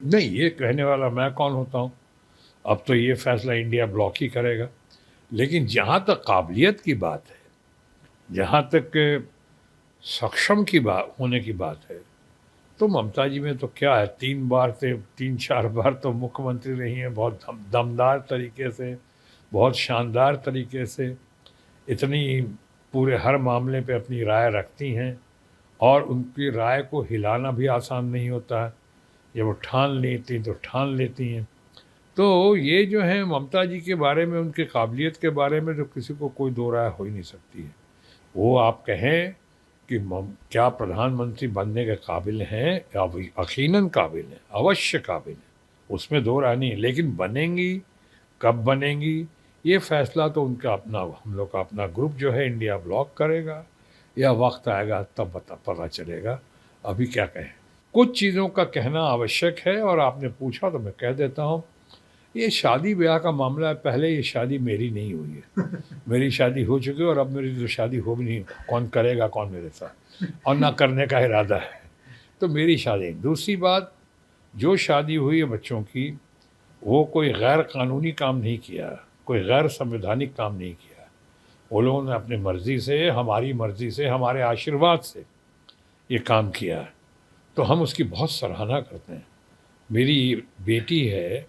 नहीं, ये कहने वाला मैं कौन होता हूँ? अब तो ये फैसला इंडिया ब्लॉक ही करेगा। लेकिन जहाँ तक काबिलियत की बात है, जहाँ तक सक्षम की बात होने की बात है, तो ममता जी में तो क्या है, 3 बार से 3-4 बार तो मुख्यमंत्री रही हैं, बहुत दमदार तरीके से, बहुत शानदार तरीके से, इतनी पूरे हर मामले पे अपनी राय रखती हैं और उनकी राय को हिलाना भी आसान नहीं होता है। जब वो ठान लेती तो ठान लेती हैं। तो ये जो है ममता जी के बारे में, उनकी काबिलियत के बारे में तो किसी को कोई दो राय हो ही नहीं सकती है। वो आप कहें कि क्या प्रधानमंत्री बनने के काबिल हैं? यकीनन काबिल हैं, अवश्य काबिल हैं, उसमें दो राय नहीं है। लेकिन बनेंगी, कब बनेंगी, ये फैसला तो उनका अपना, हम लोग का अपना ग्रुप जो है इंडिया ब्लॉक करेगा, या वक्त आएगा तब पता चलेगा। अभी क्या कहें। कुछ चीज़ों का कहना आवश्यक है और आपने पूछा तो मैं कह देता हूँ। ये शादी ब्याह का मामला है, पहले ये शादी मेरी नहीं हुई है। मेरी शादी हो चुकी है और अब मेरी तो शादी हो भी नहीं, कौन करेगा कौन मेरे साथ, और ना करने का इरादा है। तो मेरी शादी। दूसरी बात, जो शादी हुई है बच्चों की, वो कोई गैर कानूनी काम नहीं किया, कोई गैर संवैधानिक काम नहीं किया। वो लोगों ने अपनी मर्ज़ी से, हमारी मर्ज़ी से, हमारे आशीर्वाद से ये काम किया है, तो हम उसकी बहुत सराहना करते हैं। मेरी बेटी है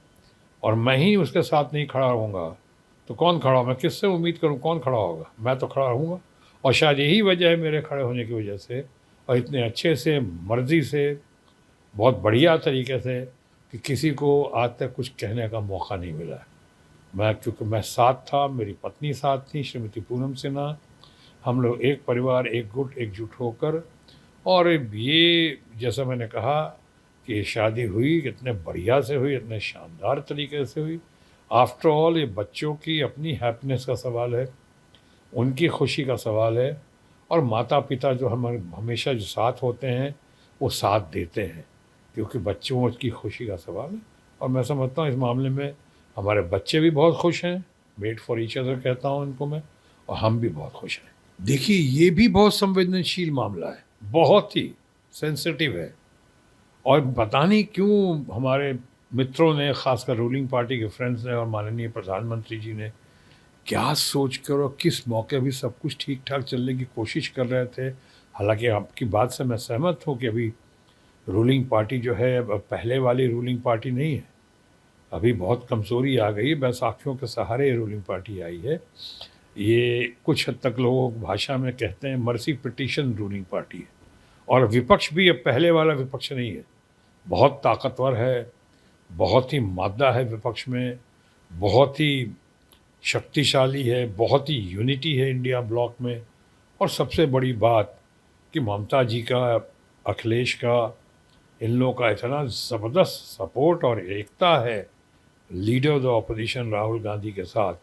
और मैं ही उसके साथ नहीं खड़ा रहूँगा तो कौन खड़ा हो? मैं किससे उम्मीद करूँ, कौन खड़ा होगा? मैं तो खड़ा रहूँगा। और शायद यही वजह है मेरे खड़े होने की वजह से, और इतने अच्छे से, मर्ज़ी से, बहुत बढ़िया तरीके से, कि किसी को आज तक कुछ कहने का मौका नहीं मिला है। मैं, क्योंकि मैं साथ था, मेरी पत्नी साथ थी, श्रीमती पूनम सिन्हा, हम लोग एक परिवार, एक गुट, एकजुट होकर, और ये जैसा मैंने कहा कि ये शादी हुई, कितने बढ़िया से हुई, इतने शानदार तरीके से हुई। आफ्टर ऑल ये बच्चों की अपनी हैप्पीनेस का सवाल है, उनकी खुशी का सवाल है, और माता-पिता जो हमारे हमेशा जो साथ होते हैं, वो साथ देते हैं, क्योंकि बच्चों की खुशी का सवाल है। और मैं समझता हूँ इस मामले में हमारे बच्चे भी बहुत खुश हैं, मेड फॉर ईच अदर कहता हूँ इनको मैं, और हम भी बहुत खुश हैं। देखिए, ये भी बहुत संवेदनशील मामला है, बहुत ही सेंसिटिव है, और पता नहीं क्यों हमारे मित्रों ने, खासकर रूलिंग पार्टी के फ्रेंड्स ने और माननीय प्रधानमंत्री जी ने, क्या सोचकर और किस मौके भी सब कुछ ठीक-ठाक चलने की कोशिश कर रहे थे। हालाँकि आपकी बात से मैं सहमत हूँ कि अभी रूलिंग पार्टी जो है अब पहले वाली रूलिंग पार्टी नहीं है। अभी बहुत कमज़ोरी आ गई है, बैसाखियों के सहारे ये रूलिंग पार्टी आई है। ये कुछ हद तक लोग भाषा में कहते हैं मर्सी पिटीशन रूलिंग पार्टी है, और विपक्ष भी अब पहले वाला विपक्ष नहीं है। बहुत ताकतवर है, बहुत ही मादा है विपक्ष में, बहुत ही शक्तिशाली है, बहुत ही यूनिटी है इंडिया ब्लॉक में। और सबसे बड़ी बात कि ममता जी का, अखिलेश का, इन लोगों का इतना ज़बरदस्त सपोर्ट और एकता है leader of the opposition Rahul Gandhi के साथ।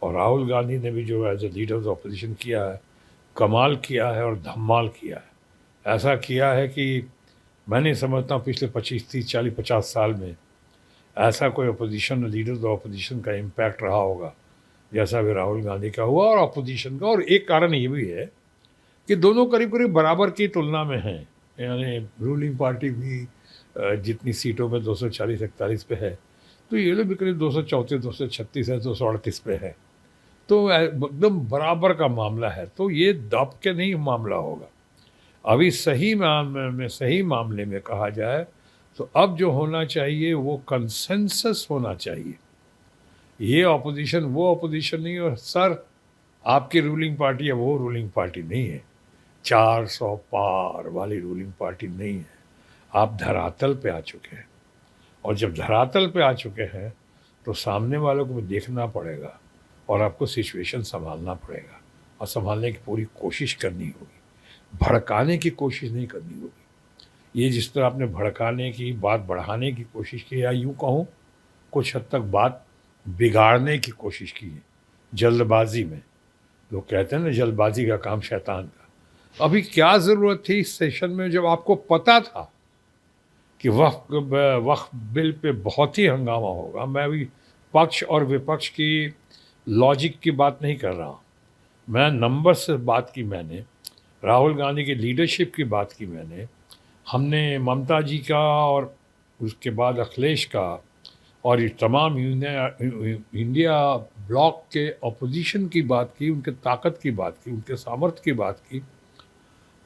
और राहुल गांधी ने भी जो as a leader of the opposition किया है, कमाल किया है और धमाल किया है। ऐसा किया है कि मैं नहीं समझता हूँ पिछले 25, 30, 40, 50 साल में ऐसा कोई opposition, leader of the opposition का इम्पैक्ट रहा होगा जैसा भी राहुल गांधी का हुआ, और अपोजिशन का। और एक कारण ये भी है कि दोनों करीब करीब बराबर की तुलना में हैं। यानी रूलिंग पार्टी भी जितनी सीटों में 240-41 पे है, तो ये लोग भी करीब 234, 236 है, 238 पे है। तो एकदम बराबर का मामला है, तो ये दब के नहीं मामला होगा। अभी सही मामले में, सही मामले में कहा जाए तो अब जो होना चाहिए वो कंसेंसस होना चाहिए। ये ऑपोजिशन वो ऑपोजिशन नहीं, और सर आपकी रूलिंग पार्टी है वो रूलिंग पार्टी नहीं है, 400 पार वाली रूलिंग पार्टी नहीं है। आप धरातल पे आ चुके हैं, और जब धरातल पे आ चुके हैं तो सामने वालों को भी देखना पड़ेगा, और आपको सिचुएशन संभालना पड़ेगा, और संभालने की पूरी कोशिश करनी होगी, भड़काने की कोशिश नहीं करनी होगी। ये जिस तरह आपने भड़काने की, बात बढ़ाने की कोशिश की, या यूँ कहूँ कुछ हद तक बात बिगाड़ने की कोशिश की है जल्दबाजी में। लोग कहते हैं ना, जल्दबाजी का काम शैतान का। अभी क्या ज़रूरत थी इस सेशन में, जब आपको पता था कि वक्फ बिल पे बहुत ही हंगामा होगा। मैं अभी पक्ष और विपक्ष की लॉजिक की बात नहीं कर रहा हूँ, मैं नंबर से बात की मैंने, राहुल गांधी की लीडरशिप की बात की मैंने। हमने ममता जी का और उसके बाद अखिलेश का, और ये तमाम इंडिया ब्लॉक के अपोजिशन की बात की, उनके ताकत की बात की, उनके सामर्थ्य की बात की,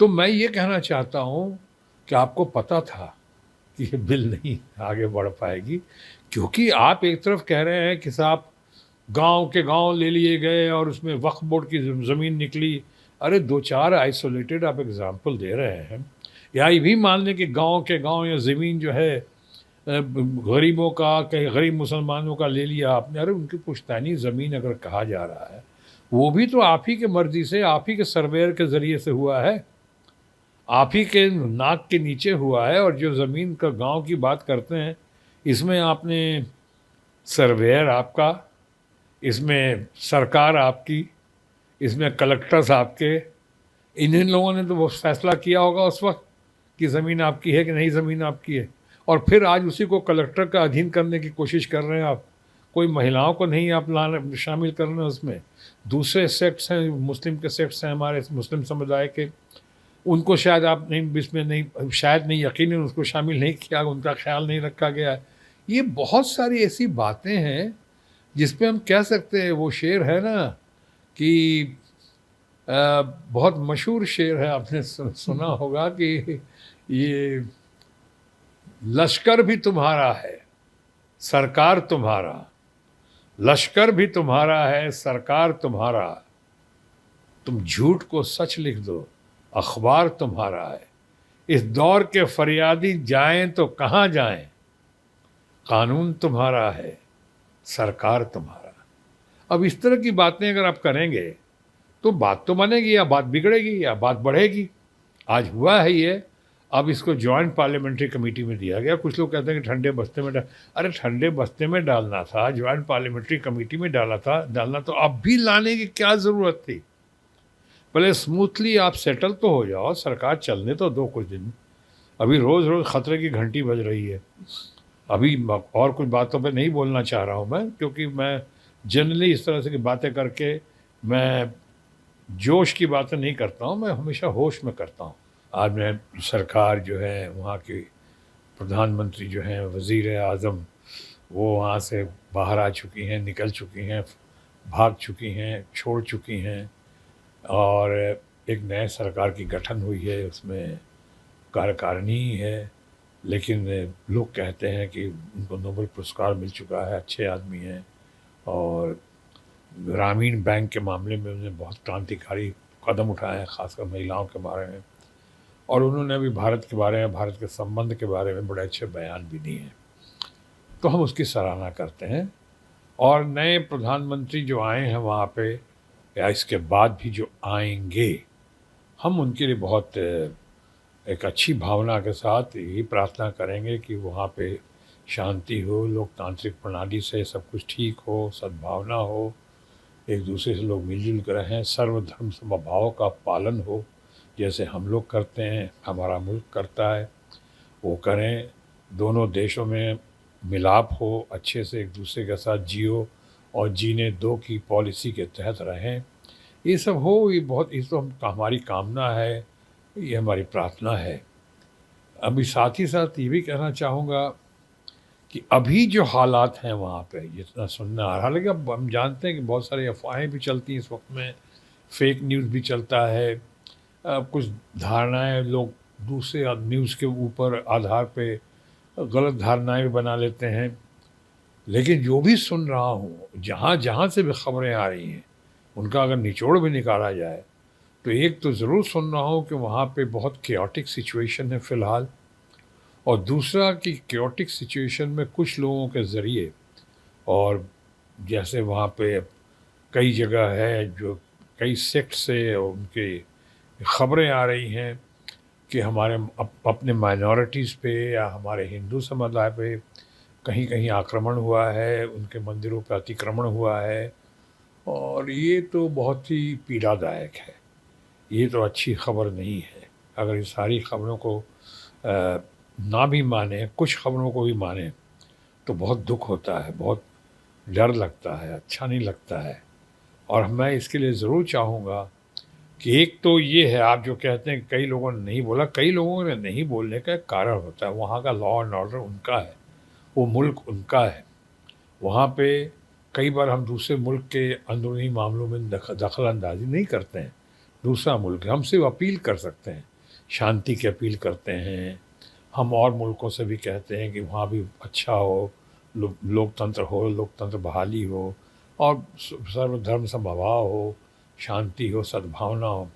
तो मैं ये कहना चाहता हूँ कि आपको पता था कि ये बिल नहीं आगे बढ़ पाएगी, क्योंकि आप एक तरफ कह रहे हैं कि साहब गांव के गांव ले लिए गए और उसमें वक्फ बोर्ड की ज़मीन निकली। अरे दो चार आइसोलेटेड आप एग्जाम्पल दे रहे हैं, या ये भी मान लें कि गांव के गांव या ज़मीन जो है गरीबों का, कहीं गरीब मुसलमानों का ले लिया आपने। अरे उनकी पुश्तैनी ज़मीन अगर कहा जा रहा है, वो भी तो आप ही के मर्जी से, आप ही के सर्वेयर के ज़रिए से हुआ है, आप ही के नाक के नीचे हुआ है। और जो ज़मीन का गांव की बात करते हैं, इसमें आपने सर्वेयर आपका, इसमें सरकार आपकी, इसमें कलेक्टर्स आपके, इन्हीं लोगों ने तो वो फैसला किया होगा उस वक्त कि ज़मीन आपकी है कि नहीं ज़मीन आपकी है। और फिर आज उसी को कलेक्टर का अधीन करने की कोशिश कर रहे हैं आप। कोई महिलाओं को नहीं आप लाने शामिल कर रहे हैं उसमें। दूसरे सेक्ट्स हैं, मुस्लिम के सेक्ट्स हैं हमारे मुस्लिम समुदाय के, उनको शायद आप नहीं, इसमें नहीं, शायद नहीं, यकीनन उसको शामिल नहीं किया, उनका ख्याल नहीं रखा गया है। ये बहुत सारी ऐसी बातें हैं जिस पे हम कह सकते हैं, वो शेर है ना कि बहुत मशहूर शेर है, आपने सुना होगा कि ये लश्कर भी तुम्हारा है, सरकार तुम्हारा, लश्कर भी तुम्हारा है, सरकार तुम्हारा, तुम झूठ को सच लिख दो, अखबार तुम्हारा है। इस दौर के फरियादी जाएं तो कहाँ जाएं, कानून तुम्हारा है, सरकार तुम्हारा। अब इस तरह की बातें अगर आप करेंगे तो बात तो बनेगी, या बात बिगड़ेगी या बात बढ़ेगी। आज हुआ है ये, अब इसको जॉइंट पार्लियामेंट्री कमेटी में दिया गया। कुछ लोग कहते हैं कि ठंडे बस्ते में अरे ठंडे बस्ते में डालना था, जॉइंट पार्लियामेंट्री कमेटी में डालना तो अब भी लाने की क्या ज़रूरत थी। पहले स्मूथली आप सेटल तो हो जाओ, सरकार चलने तो दो कुछ दिन। अभी रोज़ रोज़ ख़तरे की घंटी बज रही है। अभी और कुछ बातों पे नहीं बोलना चाह रहा हूँ मैं, क्योंकि मैं जनरली इस तरह से की बातें करके मैं जोश की बातें नहीं करता हूँ, मैं हमेशा होश में करता हूँ। आज मैं सरकार जो है, वहाँ की प्रधानमंत्री जो हैं, वज़ीर आज़म, वो वहाँ से बाहर आ चुकी हैं, निकल चुकी हैं, भाग चुकी हैं, छोड़ चुकी हैं, और एक नए सरकार की गठन हुई है, उसमें कार्यकारिणी है। लेकिन लोग कहते हैं कि उनको नोबेल पुरस्कार मिल चुका है, अच्छे आदमी हैं, और ग्रामीण बैंक के मामले में उन्होंने बहुत क्रांतिकारी कदम उठाए हैं, ख़ासकर महिलाओं के बारे में। और उन्होंने अभी भारत के बारे में, भारत के संबंध के बारे में बड़े अच्छे बयान भी दिए हैं, तो हम उसकी सराहना करते हैं। और नए प्रधानमंत्री जो आए हैं वहाँ पे, या इसके बाद भी जो आएंगे, हम उनके लिए बहुत एक अच्छी भावना के साथ यही प्रार्थना करेंगे कि वहाँ पे शांति हो, लोकतांत्रिक प्रणाली से सब कुछ ठीक हो, सद्भावना हो, एक दूसरे से लोग मिलजुल कर रहें, सर्वधर्म समभाव का पालन हो, जैसे हम लोग करते हैं, हमारा मुल्क करता है, वो करें। दोनों देशों में मिलाप हो, अच्छे से एक दूसरे के साथ जियो, और जीने दो की पॉलिसी के तहत रहें। ये सब हो, ये बहुत, ये तो हमारी कामना है, ये हमारी प्रार्थना है। अभी साथ ही साथ ये भी कहना चाहूँगा कि अभी जो हालात हैं वहाँ पे, जितना सुनने आ रहा, हालांकि अब हम जानते हैं कि बहुत सारी अफवाहें भी चलती हैं इस वक्त में, फेक न्यूज़ भी चलता है, कुछ धारणाएं लोग दूसरे न्यूज़ के ऊपर आधार पे गलत धारणाएं भी बना लेते हैं। लेकिन जो भी सुन रहा हूँ, जहाँ जहाँ से भी खबरें आ रही हैं, उनका अगर निचोड़ भी निकाला जाए, तो एक तो ज़रूर सुन रहा हूँ कि वहाँ पे बहुत केओटिक सिचुएशन है फ़िलहाल, और दूसरा कि केओटिक सिचुएशन में कुछ लोगों के ज़रिए, और जैसे वहाँ पे कई जगह है जो कई सेक्ट से उनके ख़बरें आ रही हैं कि हमारे अपने माइनॉरिटीज़ पे या हमारे हिंदू समुदाय पे कहीं कहीं आक्रमण हुआ है, उनके मंदिरों पर अतिक्रमण हुआ है, और ये तो बहुत ही पीड़ादायक है। ये तो अच्छी खबर नहीं है। अगर ये सारी खबरों को ना भी माने, कुछ खबरों को भी माने, तो बहुत दुख होता है, बहुत डर लगता है, अच्छा नहीं लगता है। और मैं इसके लिए ज़रूर चाहूँगा कि एक तो ये है, आप जो कहते हैं कई लोगों ने नहीं बोला, कई लोगों ने नहीं बोलने का एक कारण होता है। वहाँ का लॉ एंड ऑर्डर उनका है, वो मुल्क उनका है। वहाँ पे कई बार हम दूसरे मुल्क के अंदरूनी मामलों में दखल अंदाजी नहीं करते हैं। दूसरा मुल्क है, हम सिर्फ अपील कर सकते हैं, शांति की अपील करते हैं। हम और मुल्कों से भी कहते हैं कि वहाँ भी अच्छा हो, लोकतंत्र हो, लोकतंत्र बहाली हो और सर्वधर्म समभाव हो, शांति हो, सद्भावना हो।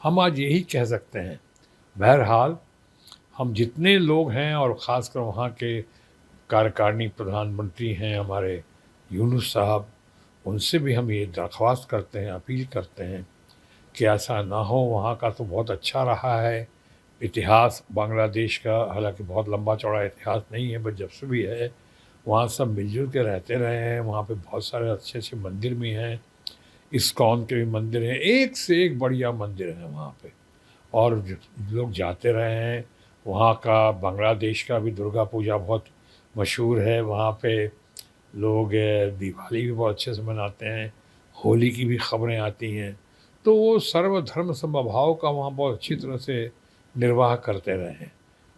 हम आज यही कह सकते हैं। बहरहाल हम जितने लोग हैं और ख़ासकर वहाँ के कार्यकारिणी प्रधानमंत्री हैं हमारे यूनुस साहब, उनसे भी हम ये दरख्वास्त करते हैं, अपील करते हैं कि ऐसा ना हो। वहाँ का तो बहुत अच्छा रहा है इतिहास बांग्लादेश का, हालांकि बहुत लंबा चौड़ा इतिहास नहीं है, बट जब से भी है वहाँ सब मिलजुल के रहते रहे हैं। वहाँ पे बहुत सारे अच्छे अच्छे मंदिर भी हैं, इस्कॉन के भी मंदिर हैं, एक से एक बढ़िया मंदिर हैं वहाँ पे, और लोग जाते रहे हैं। वहाँ का बांग्लादेश का भी दुर्गा पूजा बहुत मशहूर है। वहाँ पे लोग दिवाली भी बहुत अच्छे से मनाते हैं, होली की भी खबरें आती हैं। तो वो सर्वधर्म समभाव का वहाँ बहुत अच्छी तरह से निर्वाह करते रहे हैं।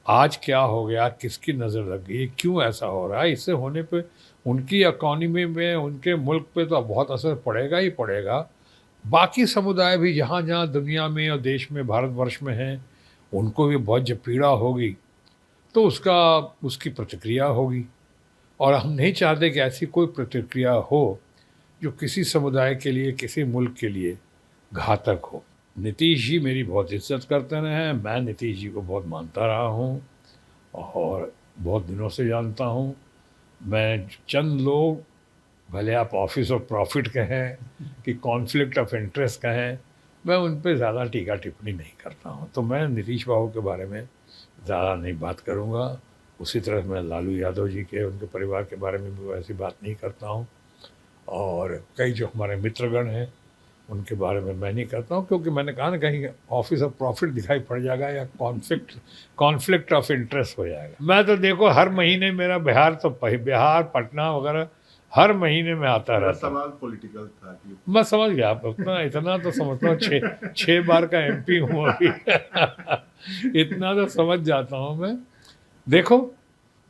आज क्या हो गया, किसकी नज़र लग गई, क्यों ऐसा हो रहा है? इससे होने पे उनकी इकॉनमी में, उनके मुल्क पे तो बहुत असर पड़ेगा ही पड़ेगा। बाकी समुदाय भी जहाँ जहाँ दुनिया में और देश में, भारतवर्ष में हैं, उनको भी बहुत जब पीड़ा होगी तो उसकी प्रतिक्रिया होगी। और हम नहीं चाहते कि ऐसी कोई प्रतिक्रिया हो जो किसी समुदाय के लिए, किसी मुल्क के लिए घातक हो। नीतीश जी मेरी बहुत इज्जत करते रहे हैं, मैं नीतीश जी को बहुत मानता रहा हूँ और बहुत दिनों से जानता हूँ। मैं चंद लोग, भले आप ऑफिस ऑफ प्रॉफिट कहें कि कॉन्फ्लिक्ट ऑफ इंटरेस्ट कहें, मैं उन पे ज़्यादा टीका टिप्पणी नहीं करता हूँ। तो मैं नीतीश बाबू के बारे में ज़्यादा नहीं बात करूँगा। उसी तरह मैं लालू यादव जी के, उनके परिवार के बारे में भी वैसी बात नहीं करता हूँ। और कई जो हमारे मित्रगण हैं उनके बारे में मैं नहीं करता हूँ, क्योंकि मैंने कहा ना, कहीं ऑफिस ऑफ प्रॉफिट दिखाई पड़ जाएगा या कॉन्फ्लिक्ट ऑफ इंटरेस्ट हो जाएगा। मैं तो देखो हर महीने मेरा बिहार पटना वगैरह हर महीने में आता रहता। सवाल पॉलिटिकल था कि मैं समझ गया, आप उतना इतना तो समझता हूँ, छः बार का एमपी हूँ अभी इतना तो समझ जाता हूँ मैं। देखो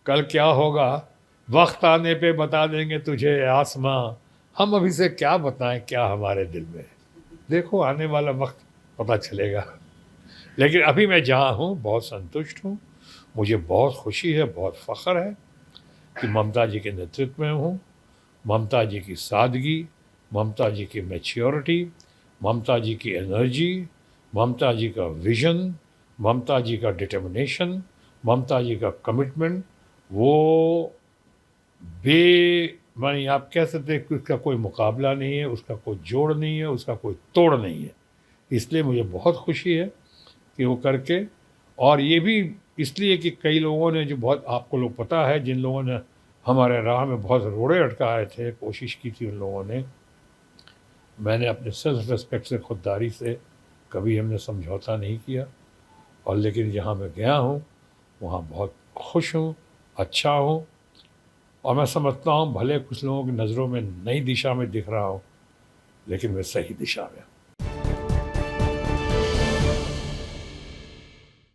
कल क्या होगा, वक्त आने पे बता देंगे तुझे आसमां, हम अभी से क्या बताएं क्या हमारे दिल में है। देखो आने वाला वक्त पता चलेगा। लेकिन अभी मैं जहाँ हूँ बहुत संतुष्ट हूँ। मुझे बहुत खुशी है, बहुत फ़ख्र है कि ममता जी के नेतृत्व में हूँ। ममता जी की सादगी, ममता जी की मैच्योरिटी, ममता जी की एनर्जी, ममता जी का विज़न, ममता जी का डिटर्मिनेशन, ममता जी का कमिटमेंट, वो मानी आप कह सकते हैं कि उसका कोई मुकाबला नहीं है, उसका कोई जोड़ नहीं है, उसका कोई तोड़ नहीं है। इसलिए मुझे बहुत खुशी है कि वो करके, और ये भी इसलिए कि कई लोगों ने, जो बहुत आपको लोग पता है, जिन लोगों ने हमारे राह में बहुत रोड़े अटकाए थे, कोशिश की थी उन लोगों ने, मैंने अपने सेल्फ रिस्पेक्ट से, खुददारी से कभी हमने समझौता नहीं किया। और लेकिन जहाँ मैं गया हूँ वहाँ बहुत खुश हूँ, अच्छा हूँ। और मैं समझता हूँ भले कुछ लोगों की नज़रों में नई दिशा में दिख रहा हूँ, लेकिन मैं सही दिशा में हूँ।